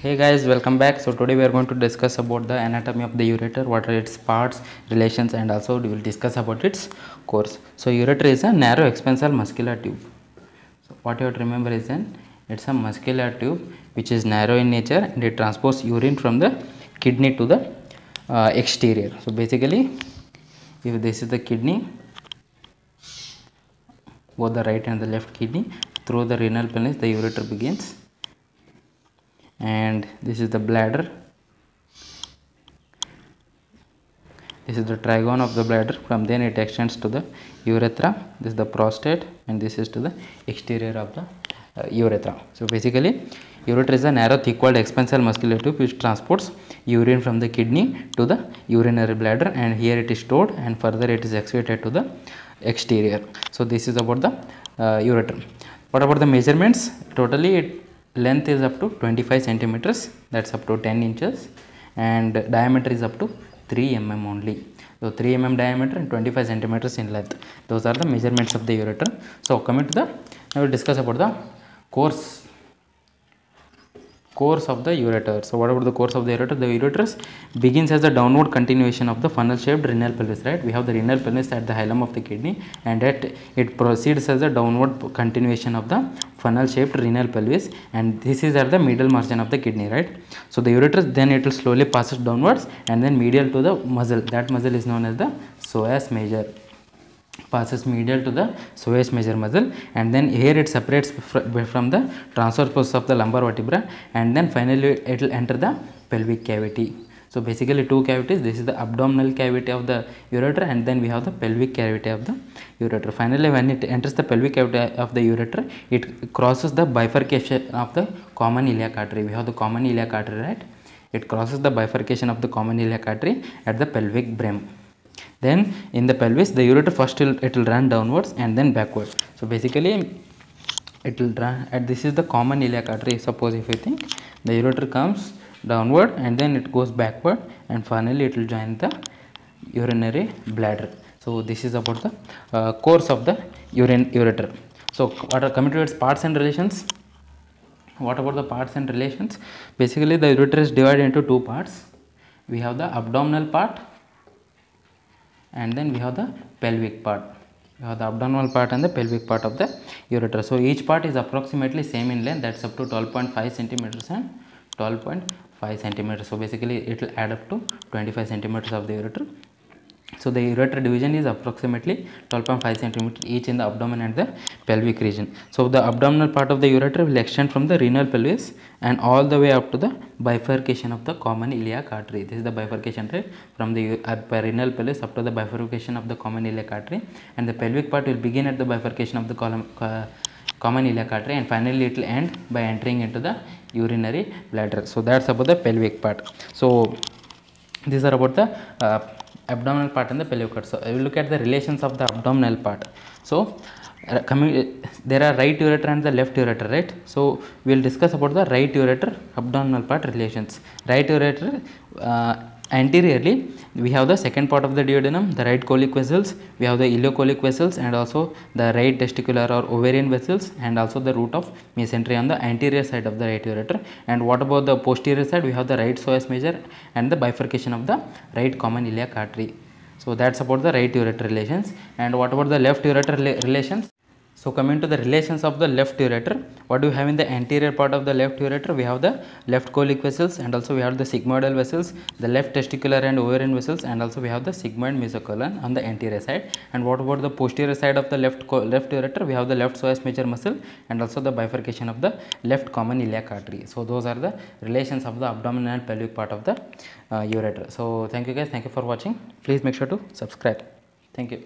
Hey guys, welcome back. So today we are going to discuss about the anatomy of the ureter, what are its parts, relations, and also we will discuss about its course. So ureter is a narrow expansile muscular tube. So what you have to remember is it's a muscular tube which is narrow in nature and it transports urine from the kidney to the exterior. So basically, if this is the kidney, both the right and the left kidney, through the renal pelvis the ureter begins, and this is the bladder. This is the trigone of the bladder. From then it extends to the urethra. This is the prostate, and this is to the exterior of the urethra. So basically, ureter is a narrow thick-walled expansile muscular tube which transports urine from the kidney to the urinary bladder, and here it is stored, and further it is excreted to the exterior. So this is about the ureter. What about the measurements? Totally, length is up to 25 centimeters. That's up to 10 inches, and diameter is up to 3 mm only. So 3 mm diameter and 25 centimeters in length. Those are the measurements of the ureter. So coming to the, now we will discuss about the course of the ureter. So what about the course of the ureter? The ureter begins as a downward continuation of the funnel shaped renal pelvis, right? We have the renal pelvis at the hilum of the kidney, and it proceeds as a downward continuation of the funnel shaped renal pelvis, and this is at the medial margin of the kidney, right? So the ureter, then it will slowly passes downwards and then medial to the muscle. That muscle is known as the psoas major. Passes medial to the psoas major muscle, and then here it separates from the transverse process of the lumbar vertebra, and then finally it will enter the pelvic cavity. So basically two cavities. This is the abdominal cavity of the ureter, and then we have the pelvic cavity of the ureter. Finally, when it enters the pelvic cavity of the ureter, it crosses the bifurcation of the common iliac artery. We have the common iliac artery, right? It crosses the bifurcation of the common iliac artery at the pelvic brim. Then in the pelvis, the ureter first it will run downwards and then backward. So basically it will run, and this is the common iliac artery. Suppose if you think the ureter comes downward and then it goes backward, and finally it will join the urinary bladder. So this is about the course of the ureter. So what are coming to its parts and relations? What about the parts and relations? Basically the ureter is divided into two parts. We have the abdominal part, and then we have the pelvic part. We have the abdominal part and the pelvic part of the ureter. So each part is approximately same in length, that's up to 12.5 centimeters and 12.5 centimeters. So basically it will add up to 25 centimeters of the ureter. So the ureter division is approximately 12.5 centimeters each in the abdomen and the pelvic region. So the abdominal part of the ureter will extend from the renal pelvis and all the way up to the bifurcation of the common iliac artery. This is the bifurcation, right? From the renal pelvis up to the bifurcation of the common iliac artery, and the pelvic part will begin at the bifurcation of the common iliac artery, and finally it will end by entering into the urinary bladder. So that's about the pelvic part. So these are about the abdominal part and the pelvic part. So I will look at the relations of the abdominal part. So there are right ureter and the left ureter, right? So we will discuss about the right ureter abdominal part relations. Right ureter, anteriorly we have the second part of the duodenum, the right colic vessels, we have the ileocolic vessels, and also the right testicular or ovarian vessels, and also the root of mesentery on the anterior side of the right ureter. And what about the posterior side? We have the right psoas major and the bifurcation of the right common iliac artery. So that's about the right ureter relations. And what about the left ureter relations? So coming to the relations of the left ureter, what do we have in the anterior part of the left ureter? We have the left colic vessels, and also we have the sigmoidal vessels, the left testicular and ovarian vessels, and also we have the sigmoid mesocolon on the anterior side. And what about the posterior side of the left ureter? We have the left psoas major muscle and also the bifurcation of the left common iliac artery. So those are the relations of the abdominal and pelvic part of the ureter. So thank you guys, thank you for watching. Please make sure to subscribe. Thank you.